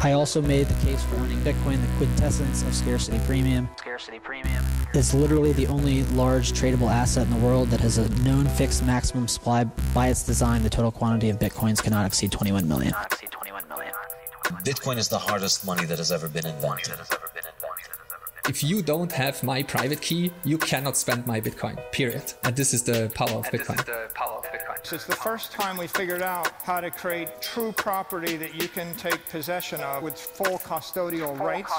I also made the case for owning Bitcoin, the quintessence of scarcity premium. It's literally the only large tradable asset in the world that has a known fixed maximum supply. By its design, the total quantity of Bitcoins cannot exceed 21 million. Bitcoin is the hardest money that has ever been invented. If you don't have my private key, you cannot spend my Bitcoin, period. And this is the power of Bitcoin. It's the first time we figured out how to create true property that you can take possession of with full custodial rights.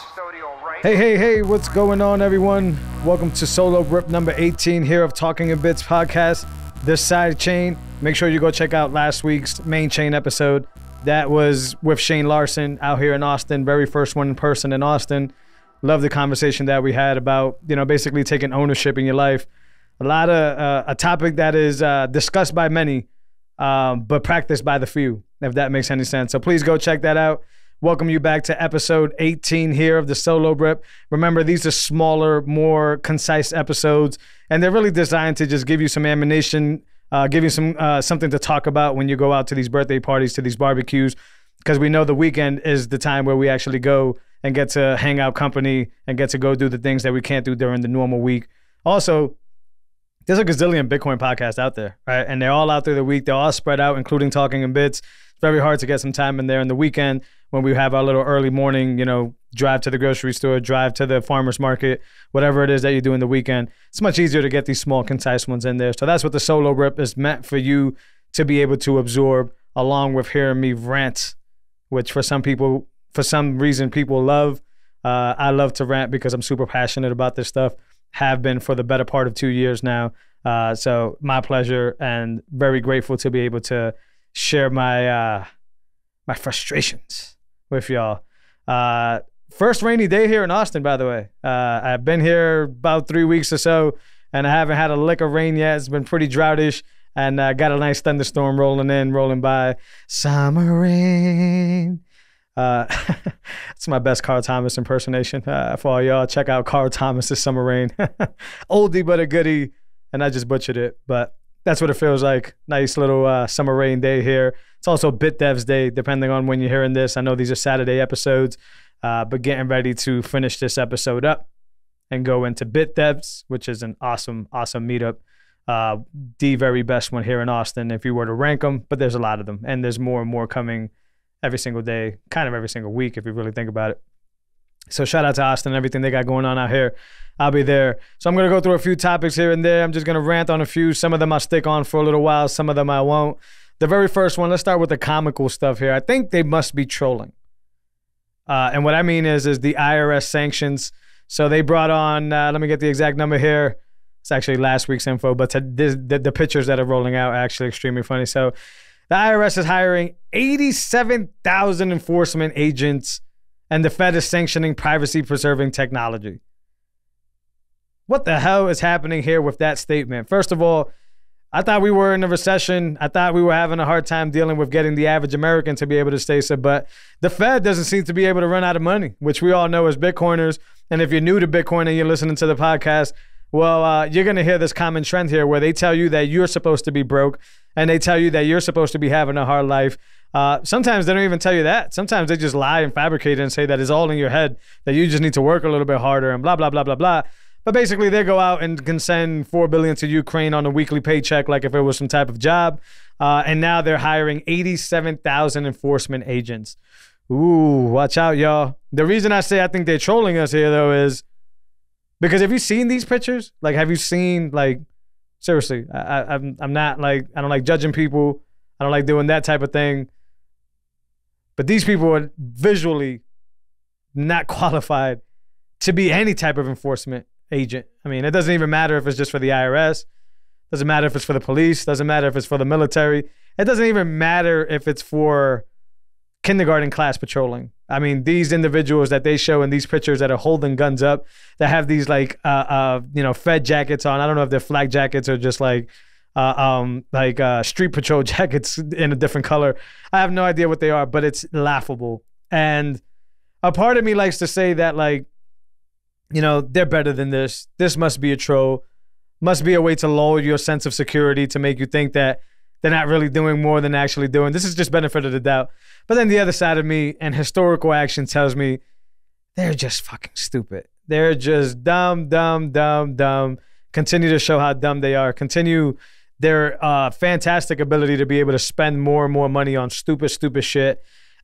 Hey, what's going on, everyone? Welcome to Solo Rip number 18 here of Talking in Bits podcast. This side chain, make sure you go check out last week's main chain episode. That was with Shane Larson out here in Austin, very first one in person in Austin. Love the conversation that we had about, basically taking ownership in your life. A lot of a topic that is discussed by many, but practiced by the few, if that makes any sense. So please go check that out. Welcome you back to episode 18 here of the Solo Rip. Remember, these are smaller, more concise episodes, and they're really designed to just give you some ammunition, give you some something to talk about when you go out to these birthday parties, to these barbecues, because we know the weekend is the time where we actually go and get to hang out company and get to go do the things that we can't do during the normal week. Also, there's a gazillion Bitcoin podcasts out there, right? And they're all out through the week. They're all spread out, including Talking in Bits. It's very hard to get some time in there in the weekend when we have our little early morning, drive to the grocery store, drive to the farmer's market, whatever it is that you do in the weekend. It's much easier to get these small, concise ones in there. So that's what the Solo Rip is meant for you to be able to absorb, along with hearing me rant, which for some people, for some reason, people love. I love to rant because I'm super passionate about this stuff. Have been for the better part of 2 years now. So my pleasure, and very grateful to be able to share my my frustrations with y'all. First rainy day here in Austin, by the way. I've been here about 3 weeks or so, and I haven't had a lick of rain yet. It's been pretty droughtish, and got a nice thunderstorm rolling by. Summer rain. It's my best Carl Thomas impersonation. For all y'all, check out Carl Thomas's Summer Rain. Oldie but a goodie, and I just butchered it, but that's what it feels like. Nice little summer rain day here. It's also BitDevs Day, depending on when you're hearing this. I know these are Saturday episodes, but getting ready to finish this episode up and go into BitDevs, which is an awesome meetup. The very best one here in Austin, if you were to rank them, but there's a lot of them, and there's more and more coming every single day, kind of every single week, if you really think about it. So shout out to Austin and everything they got going on out here. I'll be there. So I'm going to go through a few topics here and there. I'm just going to rant on a few. Some of them I'll stick on for a little while. Some of them I won't. The very first one, let's start with the comical stuff here. I think they must be trolling. And what I mean is the IRS sanctions. So they brought on, let me get the exact number here. It's actually last week's info, but the pictures that are rolling out are actually extremely funny. So the IRS is hiring 87,000 enforcement agents, and the Fed is sanctioning privacy-preserving technology. What the hell is happening here with that statement? First of all, I thought we were in a recession. I thought we were having a hard time dealing with getting the average American to be able to stay so, but the Fed doesn't seem to be able to run out of money, which we all know as Bitcoiners. And if you're new to Bitcoin and you're listening to the podcast, well, you're going to hear this common trend here where they tell you that you're supposed to be broke, and they tell you that you're supposed to be having a hard life. Sometimes they don't even tell you that. Sometimes they just lie and fabricate it and say that it's all in your head, that you just need to work a little bit harder and blah, blah, blah, blah, blah. But basically, they go out and can send $4 billion to Ukraine on a weekly paycheck like if it was some type of job. And now they're hiring 87,000 enforcement agents. Ooh, watch out, y'all. The reason I say I think they're trolling us here, though, is because have you seen these pictures? Like, have you seen, like, seriously, I'm not, like, I don't like judging people. I don't like doing that type of thing. But these people are visually not qualified to be any type of enforcement agent. I mean, it doesn't even matter if it's just for the IRS. Doesn't matter if it's for the police. Doesn't matter if it's for the military. It doesn't even matter if it's for kindergarten class patrolling. I mean, these individuals that they show in these pictures that are holding guns up, that have these like, Fed jackets on. I don't know if they're flag jackets or just like street patrol jackets in a different color. I have no idea what they are, but it's laughable. And a part of me likes to say that, like, they're better than this. This must be a troll. Must be a way to lower your sense of security, to make you think that they're not really doing more than actually doing. This is just benefit of the doubt. But then the other side of me and historical action tells me they're just fucking stupid. They're just dumb. Continue to show how dumb they are. Continue their fantastic ability to be able to spend more and more money on stupid shit.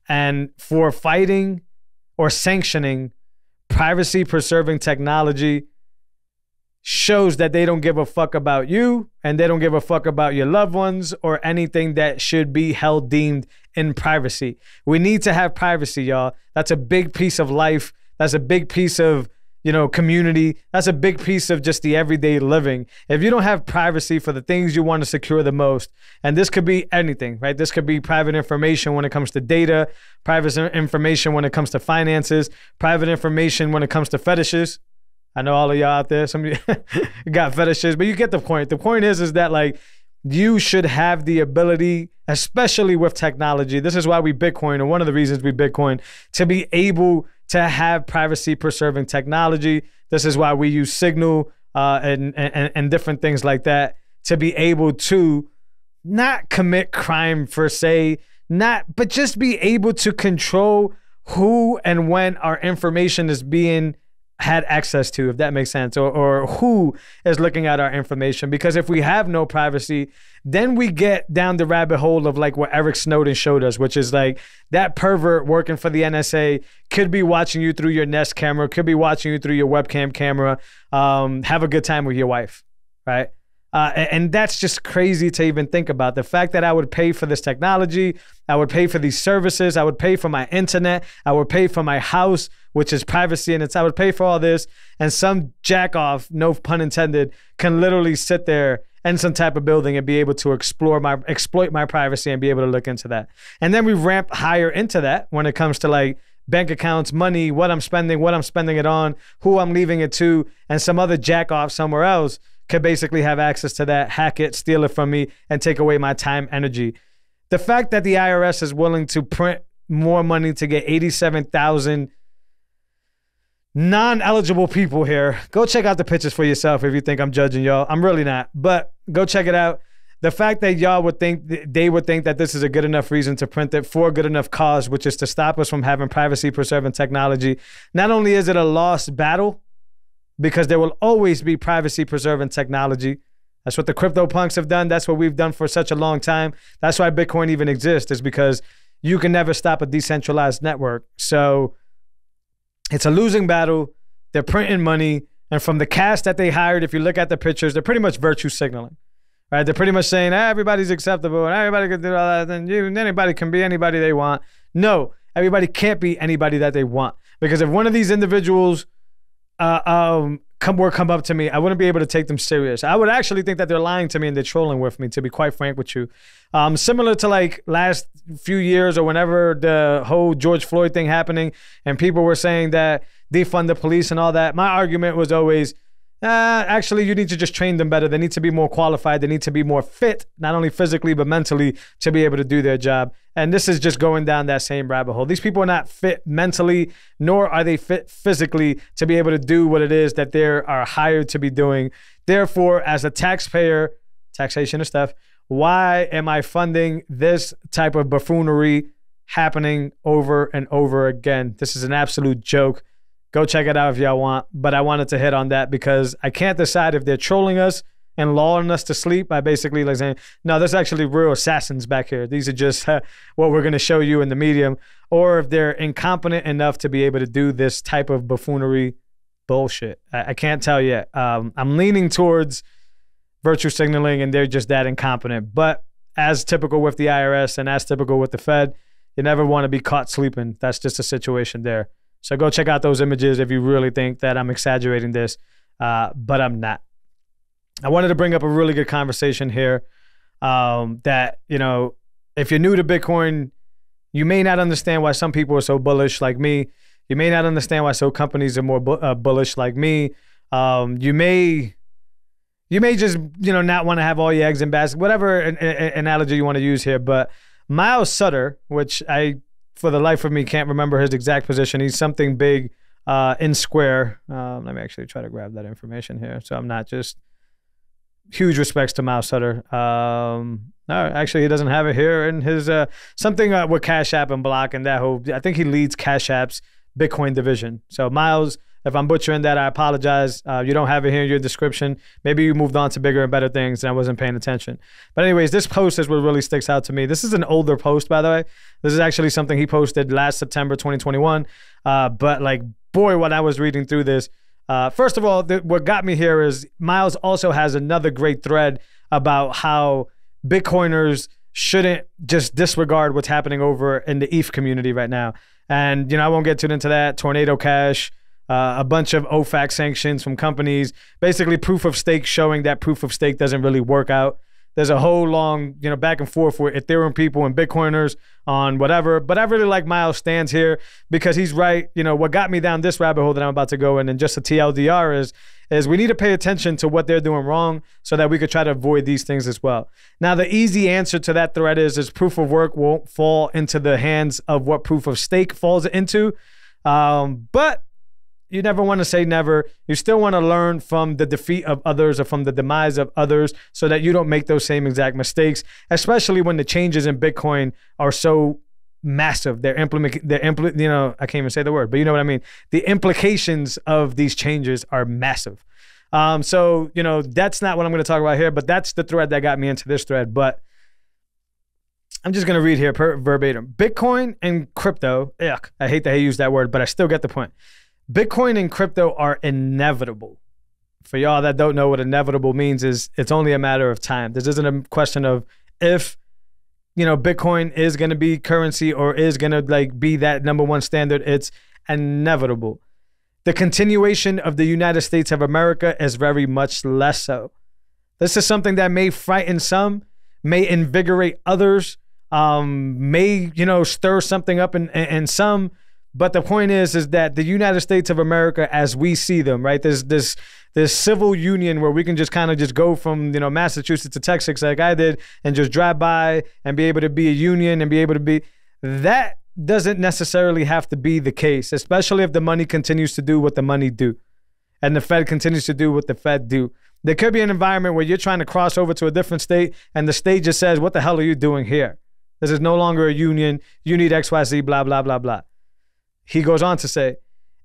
And for fighting or sanctioning privacy-preserving technology shows that they don't give a fuck about you and they don't give a fuck about your loved ones or anything that should be held deemed in privacy. We need to have privacy, y'all. That's a big piece of life. That's a big piece of, you know, community. That's a big piece of just the everyday living. If you don't have privacy for the things you want to secure the most, and this could be anything, right? This could be private information when it comes to data, private information when it comes to finances, private information when it comes to fetishes. I know all of y'all out there, some of you got fetishes, but you get the point. The point is that like you should have the ability, especially with technology. This is why we Bitcoin, and one of the reasons we Bitcoin, to be able to have privacy preserving technology. This is why we use Signal and different things like that to be able to not commit crime per se, but just be able to control who and when our information is being had access to, if that makes sense, or who is looking at our information. Because if we have no privacy, then we get down the rabbit hole of like what Eric Snowden showed us, which is like that pervert working for the NSA could be watching you through your Nest camera, could be watching you through your webcam camera, have a good time with your wife, right? And that's just crazy to even think about. The fact that I would pay for this technology, I would pay for these services, I would pay for my internet, I would pay for my house, which is privacy, and I would pay for all this, and some jack off, no pun intended, can literally sit there in some type of building and be able to exploit my privacy and be able to look into that. And then we ramp higher into that when it comes to like bank accounts, money, what I'm spending it on, who I'm leaving it to, and some other jack off somewhere else could basically have access to that, hack it, steal it from me, and take away my time, energy. The fact that the IRS is willing to print more money to get 87,000 non-eligible people here. Go check out the pictures for yourself if you think I'm judging y'all. I'm really not, but go check it out. The fact that y'all would think, they would think that this is a good enough reason to print it for a good enough cause, which is to stop us from having privacy-preserving technology. Not only is it a lost battle, because there will always be privacy-preserving technology. That's what the crypto punks have done. That's what we've done for such a long time. That's why Bitcoin even exists, is because you can never stop a decentralized network. So it's a losing battle. They're printing money. And from the cast that they hired, if you look at the pictures, they're pretty much virtue signaling, right? They're pretty much saying everybody's acceptable and everybody can do all that. And anybody can be anybody they want. No, everybody can't be anybody that they want. Because if one of these individuals come up to me, I wouldn't be able to take them serious. I would actually think that they're lying to me and they're trolling with me, to be quite frank with you. Similar to like last few years or whenever the whole George Floyd thing happening and people were saying that defund the police and all that, my argument was always, actually, you need to just train them better. They need to be more qualified. They need to be more fit, not only physically, but mentally, to be able to do their job. And this is just going down that same rabbit hole. These people are not fit mentally, nor are they fit physically to be able to do what it is that they are hired to be doing. Therefore, as a taxpayer, taxation and stuff, why am I funding this type of buffoonery happening over and over again? This is an absolute joke. Go check it out if y'all want. But I wanted to hit on that because I can't decide if they're trolling us and lulling us to sleep by basically like saying, no, there's actually real assassins back here. These are just what we're going to show you in the medium. Or if they're incompetent enough to be able to do this type of buffoonery bullshit. I can't tell yet. I'm leaning towards virtue signaling and they're just that incompetent. But as typical with the IRS and as typical with the Fed, you never want to be caught sleeping. That's just a situation there. So go check out those images if you really think that I'm exaggerating this, but I'm not. I wanted to bring up a really good conversation here that, you know, if you're new to Bitcoin, you may not understand why some people are so bullish like me. You may not understand why some companies are more bullish like me. You may just, you know, not want to have all your eggs in basket, whatever analogy you want to use here. But Miles Sutter, which I, for the life of me, can't remember his exact position. He's something big in Square. Let me actually try to grab that information here so I'm not just huge respects to Miles Sutter. No, actually, he doesn't have it here in his something with Cash App and Block and that whole. I think he leads Cash App's Bitcoin division. So Miles, if I'm butchering that, I apologize. You don't have it here in your description. Maybe you moved on to bigger and better things and I wasn't paying attention. But anyways, this post is what really sticks out to me. This is an older post, by the way. This is actually something he posted last September 2021. But like, boy, when I was reading through this, first of all, what got me here is Miles also has another great thread about how Bitcoiners shouldn't just disregard what's happening over in the ETH community right now. And, I won't get too into that. Tornado Cash, a bunch of OFAC sanctions from companies, basically proof of stake showing that proof of stake doesn't really work out. There's a whole long, back and forth with Ethereum people and Bitcoiners on whatever. But I really like Miles' stands here because he's right. What got me down this rabbit hole that I'm about to go in, and just a TLDR is we need to pay attention to what they're doing wrong so that we could try to avoid these things as well. Now, the easy answer to that thread is proof of work won't fall into the hands of what proof of stake falls into. But you never want to say never. You still want to learn from the defeat of others or from the demise of others so that you don't make those same exact mistakes, especially when the changes in Bitcoin are so massive. I can't even say the word, but you know what I mean. The implications of these changes are massive. So, that's not what I'm going to talk about here, but that's the thread that got me into this thread. But I'm just going to read here verbatim. Bitcoin and crypto, I hate that I use that word, but I still get the point. Bitcoin and crypto are inevitable. For y'all that don't know what inevitable means, is it's only a matter of time. This isn't a question of if, Bitcoin is going to be currency or is going to be that number one standard. It's inevitable. The continuation of the United States of America is very much less so. This is something that may frighten some, may invigorate others, may, stir something up in some. But the point is that the United States of America, as we see them, right? There's this civil union where we can just kind of just go from, Massachusetts to Texas like I did and just drive by and be able to be a union and be able to be, that doesn't necessarily have to be the case, especially if the money continues to do what the money do and the Fed continues to do what the Fed do. There could be an environment where you're trying to cross over to a different state and the state just says, what the hell are you doing here? This is no longer a union. You need XYZ, blah, blah, blah, blah. He goes on to say,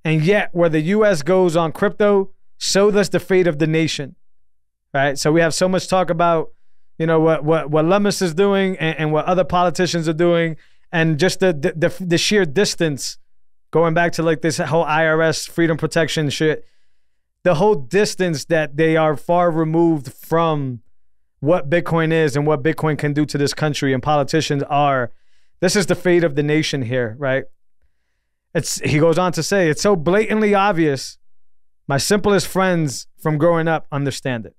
and yet where the U.S. goes on crypto, so does the fate of the nation, right? So we have so much talk about, what Lummis is doing and what other politicians are doing, and just the sheer distance, going back to this whole IRS freedom protection shit, the whole distance that they are far removed from what Bitcoin is and what Bitcoin can do to this country and politicians are. This is the fate of the nation here, right? He goes on to say, it's so blatantly obvious. My simplest friends from growing up understand it.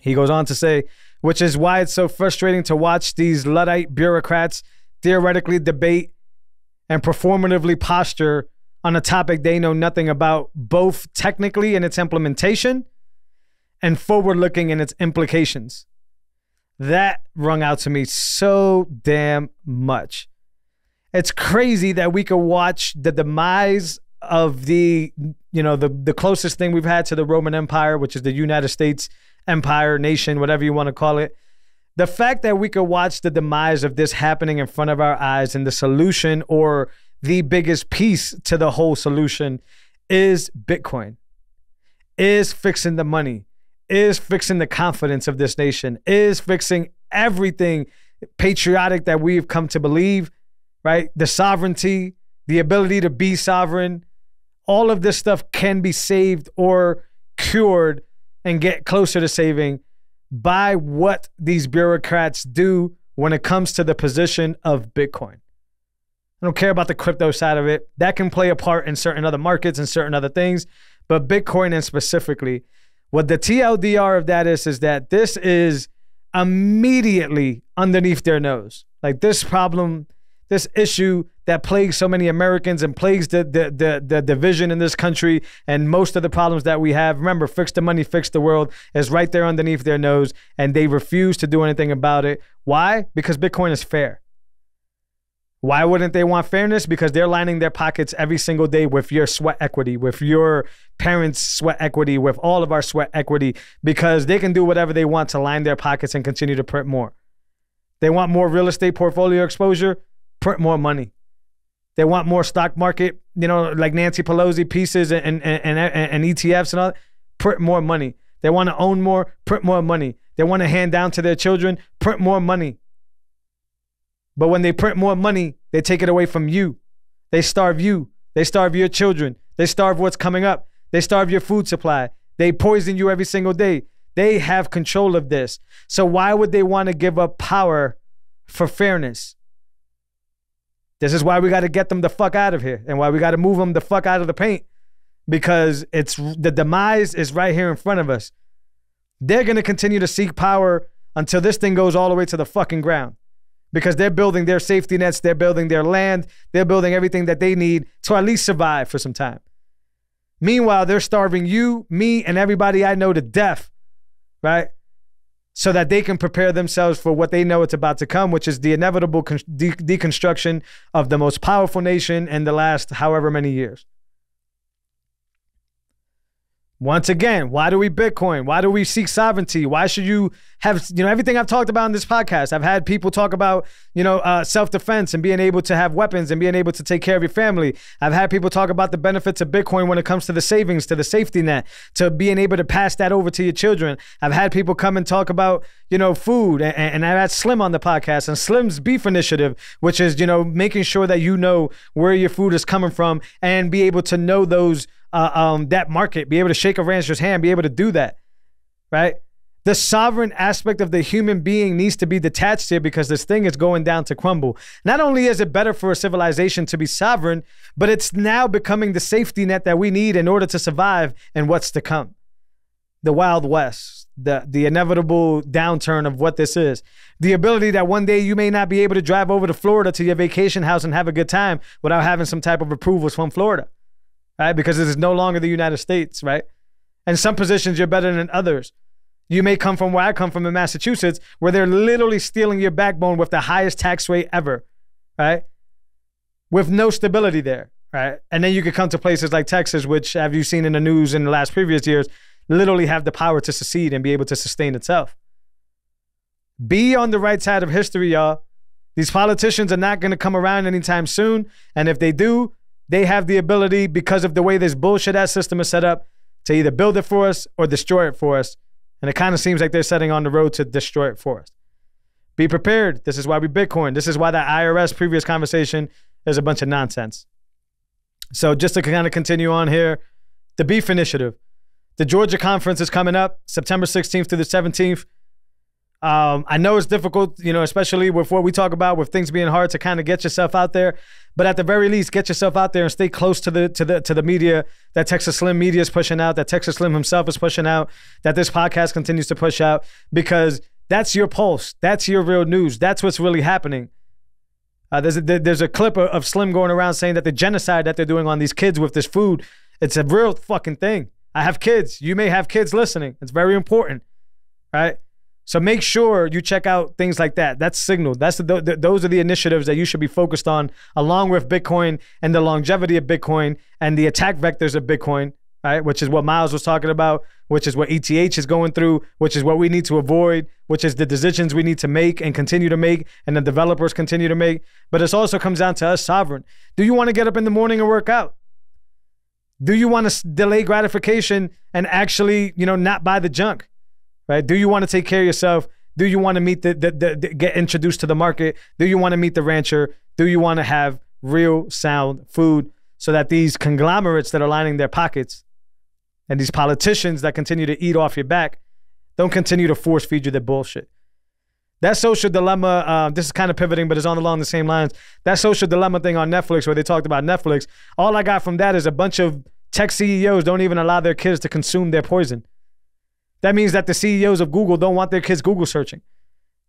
He goes on to say, which is why it's so frustrating to watch these Luddite bureaucrats theoretically debate and performatively posture on a topic they know nothing about, both technically in its implementation and forward-looking in its implications. That rung out to me so damn much. It's crazy that we could watch the demise of the closest thing we've had to the Roman Empire, which is the United States Empire, nation, whatever you want to call it. The fact that we could watch the demise of this happening in front of our eyes, and the solution, or the biggest piece to the whole solution, is Bitcoin, is fixing the money, is fixing the confidence of this nation, is fixing everything patriotic that we've come to believe. Right? The sovereignty, the ability to be sovereign, all of this stuff can be saved or cured and get closer to saving by what these bureaucrats do when it comes to the position of Bitcoin. I don't care about the crypto side of it. That can play a part in certain other markets and certain other things, but Bitcoin and specifically, what the TLDR of that is that this is immediately underneath their nose. This problem, this issue that plagues so many Americans and plagues the division in this country and most of the problems that we have. Remember, fix the money, fix the world is right there underneath their nose, and they refuse to do anything about it. Why? Because Bitcoin is fair. Why wouldn't they want fairness? Because they're lining their pockets every single day with your sweat equity, with your parents' sweat equity, with all of our sweat equity, because they can do whatever they want to line their pockets and continue to print more. They want more real estate portfolio exposure, print more money. They want more stock market, like Nancy Pelosi pieces and ETFs and all that, print more money. They want to own more, print more money. They want to hand down to their children, print more money. But when they print more money, they take it away from you. They starve you. They starve your children. They starve what's coming up. They starve your food supply. They poison you every single day. They have control of this. So why would they want to give up power for fairness? This is why we got to get them the fuck out of here and why we got to move them the fuck out of the paint, because the demise is right here in front of us. They're going to continue to seek power until this thing goes all the way to the fucking ground, because they're building their safety nets. They're building their land. They're building everything that they need to at least survive for some time. Meanwhile, they're starving you, me, and everybody I know to death, right? So that they can prepare themselves for what they know it's about to come, which is the inevitable deconstruction of the most powerful nation in the last however many years. Once again, why do we Bitcoin? Why do we seek sovereignty? Why should you have, everything I've talked about in this podcast? I've had people talk about, self-defense and being able to have weapons and being able to take care of your family. I've had people talk about the benefits of Bitcoin when it comes to the savings, to the safety net, to being able to pass that over to your children. I've had people come and talk about, food, and I've had Slim on the podcast, and Slim's Beef Initiative, which is, making sure that you know where your food is coming from and be able to know those that market, be able to shake a rancher's hand, be able to do that, right? The sovereign aspect of the human being needs to be detached here, because this thing is going down to crumble. Not only is it better for a civilization to be sovereign, but it's now becoming the safety net that we need in order to survive in what's to come. The Wild West, the inevitable downturn of what this is. The ability that one day you may not be able to drive over to Florida to your vacation house and have a good time without having some type of approvals from Florida. Right? Because it is no longer the United States, right? And some positions you're better than others. You may come from where I come from in Massachusetts, where they're literally stealing your backbone with the highest tax rate ever, right? With no stability there, right? And then you could come to places like Texas, which, have you seen in the news in the last previous years, literally have the power to secede and be able to sustain itself. Be on the right side of history, y'all. These politicians are not going to come around anytime soon. And if they do, they have the ability, because of the way this bullshit-ass system is set up, to either build it for us or destroy it for us. And it kind of seems like they're setting on the road to destroy it for us. Be prepared. This is why we Bitcoin. This is why that IRS previous conversation is a bunch of nonsense. So just to kind of continue on here, the Beef Initiative. The Georgia conference is coming up September 16th to the 17th. I know it's difficult, especially with what we talk about, with things being hard to kind of get yourself out there. But at the very least, get yourself out there and stay close to the media that Texas Slim Media is pushing out, that Texas Slim himself is pushing out, that this podcast continues to push out, because that's your pulse. That's your real news. That's what's really happening. There's a clip of Slim going around saying that the genocide that they're doing on these kids with this food, it's a real fucking thing. I have kids. You may have kids listening. It's very important, right? So make sure you check out things like that. That's Signal. Those are the initiatives that you should be focused on, along with Bitcoin and the longevity of Bitcoin and the attack vectors of Bitcoin, right? Which is what Miles was talking about, which is what ETH is going through, which is what we need to avoid, which is the decisions we need to make and continue to make, and the developers continue to make. But it also comes down to us sovereign. Do you want to get up in the morning and work out? Do you want to delay gratification and actually, not buy the junk? Right? Do you want to take care of yourself? Do you want to meet get introduced to the market? Do you want to meet the rancher? Do you want to have real sound food, so that these conglomerates that are lining their pockets and these politicians that continue to eat off your back don't continue to force feed you their bullshit? That social dilemma, this is kind of pivoting, but it's along the same lines. That social dilemma thing on Netflix, where they talked about Netflix, all I got from that is a bunch of tech CEOs don't even allow their kids to consume their poison. That means that the CEOs of Google don't want their kids Google searching.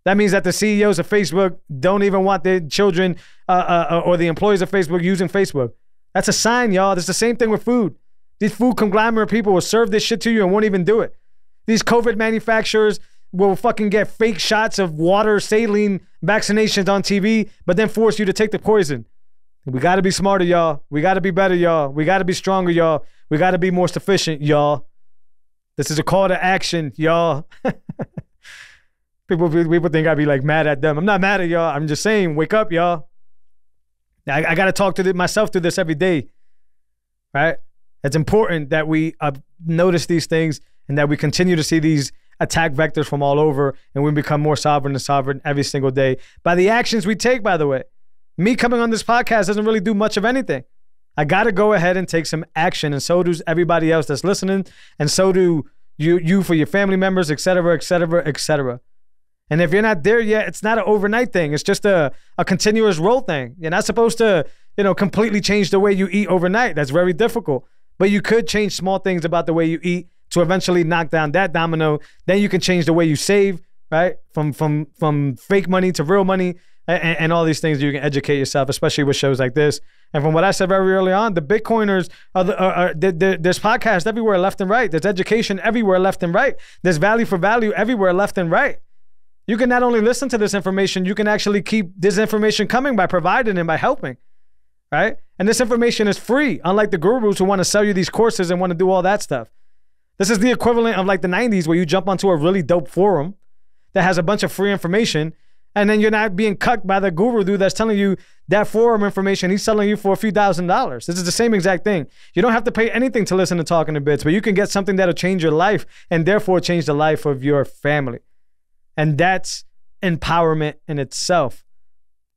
That means that the CEOs of Facebook don't even want their children or the employees of Facebook using Facebook. That's a sign, y'all. It's the same thing with food. These food conglomerate people will serve this shit to you and won't even do it. These COVID manufacturers, will fucking get fake shots of water, saline vaccinations on TV, but then force you to take the poison. We got to be smarter, y'all. We got to be better, y'all. We got to be stronger, y'all. We got to be more sufficient, y'all. This is a call to action, y'all. People think I'd be like mad at them. I'm not mad at y'all. I'm just saying, wake up, y'all. I got to talk to myself through this every day, right? It's important that we notice these things and that we continue to see these attack vectors from all over, and we become more sovereign and sovereign every single day by the actions we take, by the way. Me coming on this podcast doesn't really do much of anything. I got to go ahead and take some action, and so does everybody else that's listening, and so do you for your family members, et cetera, et cetera, et cetera. And if you're not there yet, it's not an overnight thing. It's just a continuous roll thing. You're not supposed to, completely change the way you eat overnight. That's very difficult. But you could change small things about the way you eat to eventually knock down that domino. Then you can change the way you save, right? From fake money to real money and all these things. You can educate yourself, especially with shows like this. And from what I said very early on, the Bitcoiners there's podcasts everywhere left and right. There's education everywhere left and right. There's value for value everywhere left and right. You can not only listen to this information, you can actually keep this information coming by providing and by helping, right? And this information is free, unlike the gurus who want to sell you these courses and want to do all that stuff. This is the equivalent of like the 90s where you jump onto a really dope forum that has a bunch of free information, and then you're not being cucked by the guru dude that's telling you that forum information he's selling you for a few $1,000s. This is the same exact thing. You don't have to pay anything to listen to Talking to Bits, but you can get something that'll change your life and therefore change the life of your family. And that's empowerment in itself.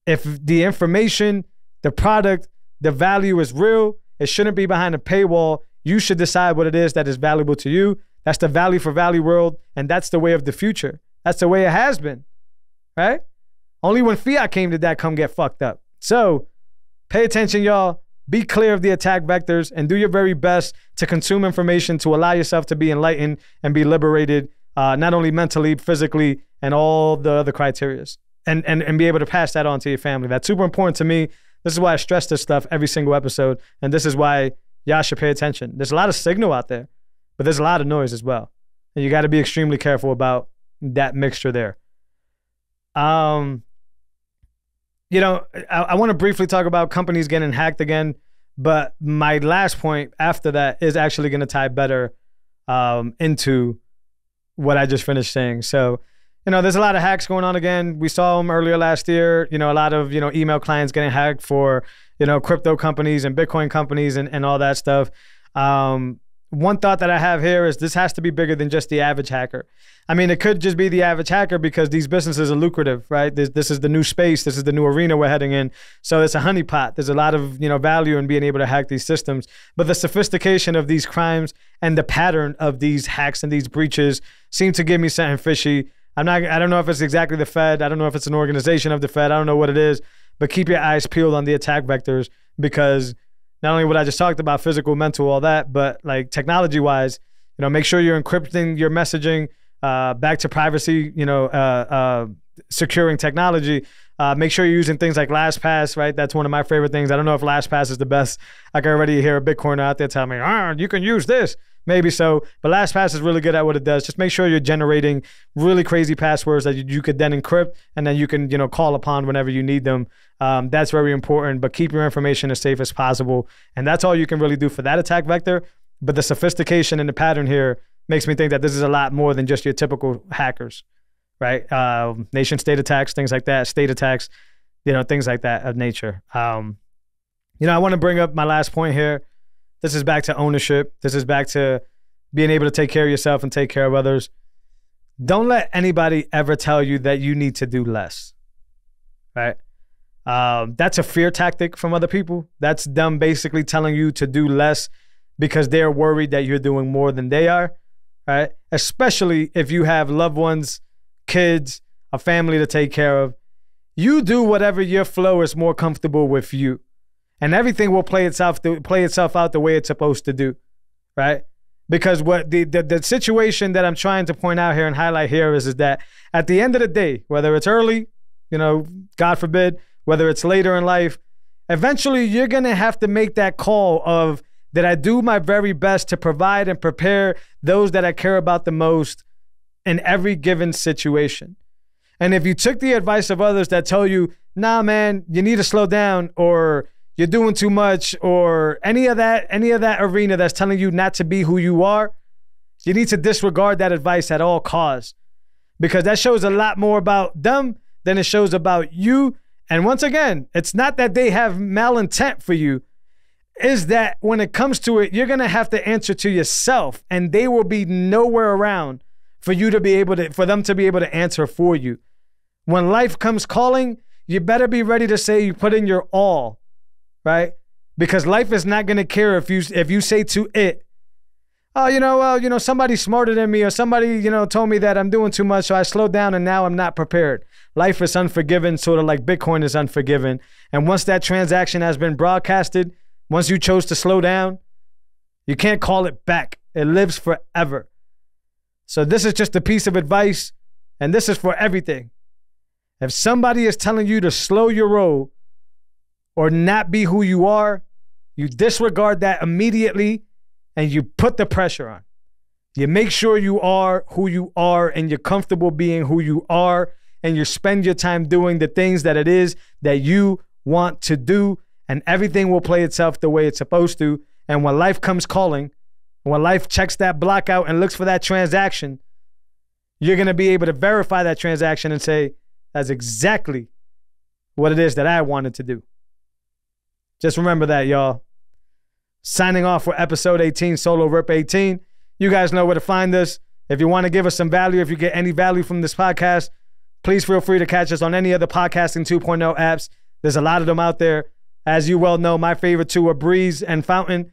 If the information, the product, the value is real, it shouldn't be behind a paywall. You should decide what it is that is valuable to you. That's the value for value world, and that's the way of the future. That's the way it has been, right? Only when fiat came did that come get fucked up. So pay attention, y'all. Be clear of the attack vectors and do your very best to consume information to allow yourself to be enlightened and be liberated, not only mentally, physically, and all the other criterias, and be able to pass that on to your family. That's super important to me. This is why I stress this stuff every single episode, and this is why y'all should pay attention. There's a lot of signal out there, but there's a lot of noise as well, and you got to be extremely careful about that mixture there. I want to briefly talk about companies getting hacked again, but my last point after that is actually going to tie better into what I just finished saying. So, there's a lot of hacks going on again. We saw them earlier last year, a lot of, email clients getting hacked for, crypto companies and Bitcoin companies and all that stuff. One thought that I have here is this has to be bigger than just the average hacker. I mean, it could just be the average hacker because these businesses are lucrative, right? This is the new space. This is the new arena we're heading in. So it's a honeypot. There's a lot of, value in being able to hack these systems. But the sophistication of these crimes and the pattern of these hacks and these breaches seem to give me something fishy. I don't know if it's exactly the Fed. I don't know if it's an organization of the Fed. I don't know what it is. But keep your eyes peeled on the attack vectors, because not only what I just talked about, physical, mental, all that, but like technology-wise, make sure you're encrypting your messaging, back to privacy, securing technology. Make sure you're using things like LastPass, right? That's one of my favorite things. I don't know if LastPass is the best. I can already hear a Bitcoiner out there tell me, you can use this. Maybe so, but LastPass is really good at what it does. Just make sure you're generating really crazy passwords that you could then encrypt, and then you can, call upon whenever you need them. That's very important, but keep your information as safe as possible. And that's all you can really do for that attack vector. But the sophistication and the pattern here makes me think that this is a lot more than just your typical hackers, right? Nation state attacks, things like that, state attacks, things like that of nature. I want to bring up my last point here. This is back to ownership. This is back to being able to take care of yourself and take care of others. Don't let anybody ever tell you that you need to do less, right? That's a fear tactic from other people. That's them basically telling you to do less because they're worried that you're doing more than they are, right? Especially if you have loved ones, kids, a family to take care of. You do whatever your flow is more comfortable with you. And everything will play itself out the way it's supposed to do, right? Because what the situation that I'm trying to point out here and highlight here is that at the end of the day, whether it's early, God forbid, whether it's later in life, eventually you're going to have to make that call of, did I do my very best to provide and prepare those that I care about the most in every given situation. And if you took the advice of others that tell you, nah, man, you need to slow down, or you're doing too much, or any of that arena that's telling you not to be who you are, you need to disregard that advice at all costs, because that shows a lot more about them than it shows about you. And once again, it's not that they have malintent for you, is that when it comes to it, you're going to have to answer to yourself, and they will be nowhere around for you to be able to, for them to be able to answer for you. When life comes calling, you better be ready to say you put in your all, right? Because life is not going to care if you say to it, oh, somebody smarter than me, or somebody, told me that I'm doing too much, so I slowed down and now I'm not prepared. Life is unforgiving, sort of like Bitcoin is unforgiving. And once that transaction has been broadcasted, once you chose to slow down, you can't call it back. It lives forever. So this is just a piece of advice, and this is for everything. If somebody is telling you to slow your roll or not be who you are, you disregard that immediately and you put the pressure on. You make sure you are who you are and you're comfortable being who you are, and you spend your time doing the things that it is that you want to do, and everything will play itself the way it's supposed to. And when life comes calling, when life checks that block out and looks for that transaction, you're going to be able to verify that transaction and say, that's exactly what it is that I wanted to do. Just remember that, y'all. Signing off for episode 18, Solo Rip 18. You guys know where to find us. If you want to give us some value, if you get any value from this podcast, please feel free to catch us on any other Podcasting 2.0 apps. There's a lot of them out there. As you well know, my favorite two are Breeze and Fountain.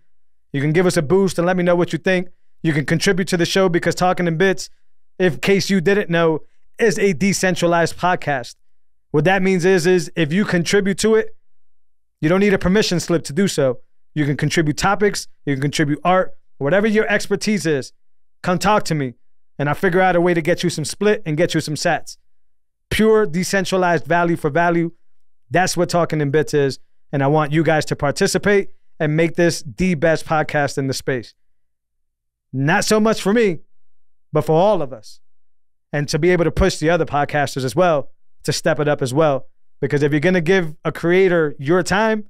You can give us a boost and let me know what you think. You can contribute to the show, because Talking in Bits, in case you didn't know, is a decentralized podcast. What that means is if you contribute to it, you don't need a permission slip to do so. You can contribute topics, you can contribute art, whatever your expertise is. Come talk to me, and I'll figure out a way to get you some split and get you some sats. Pure decentralized value for value. That's what Talking in Bits is. And I want you guys to participate and make this the best podcast in the space. Not so much for me, but for all of us. And to be able to push the other podcasters as well to step it up as well. Because if you're going to give a creator your time,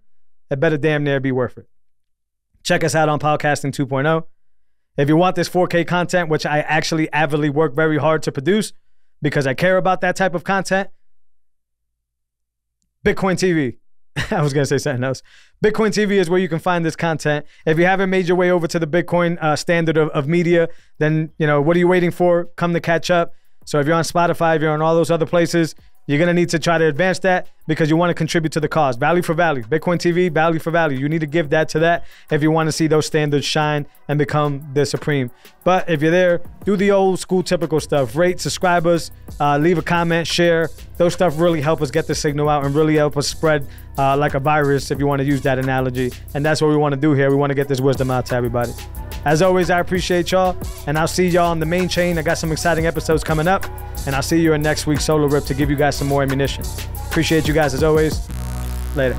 it better damn near be worth it. Check us out on Podcasting 2.0. If you want this 4K content, which I actually avidly work very hard to produce because I care about that type of content, Bitcoin TV. I was going to say something else. Bitcoin TV is where you can find this content. If you haven't made your way over to the Bitcoin standard of media, then, what are you waiting for? Come to catch up. So if you're on Spotify, if you're on all those other places, you're going to need to try to advance that because you want to contribute to the cause. Value for value. Bitcoin TV, value for value. You need to give that to that if you want to see those standards shine and become the supreme. But if you're there, do the old school typical stuff. Rate, subscribe us, leave a comment, share. Those stuff really help us get the signal out and really help us spread like a virus, if you want to use that analogy. And that's what we want to do here. We want to get this wisdom out to everybody. As always, I appreciate y'all, and I'll see y'all on the main chain. I got some exciting episodes coming up, and I'll see you in next week's Solo Rip to give you guys some more ammunition. Appreciate you guys as always. Later.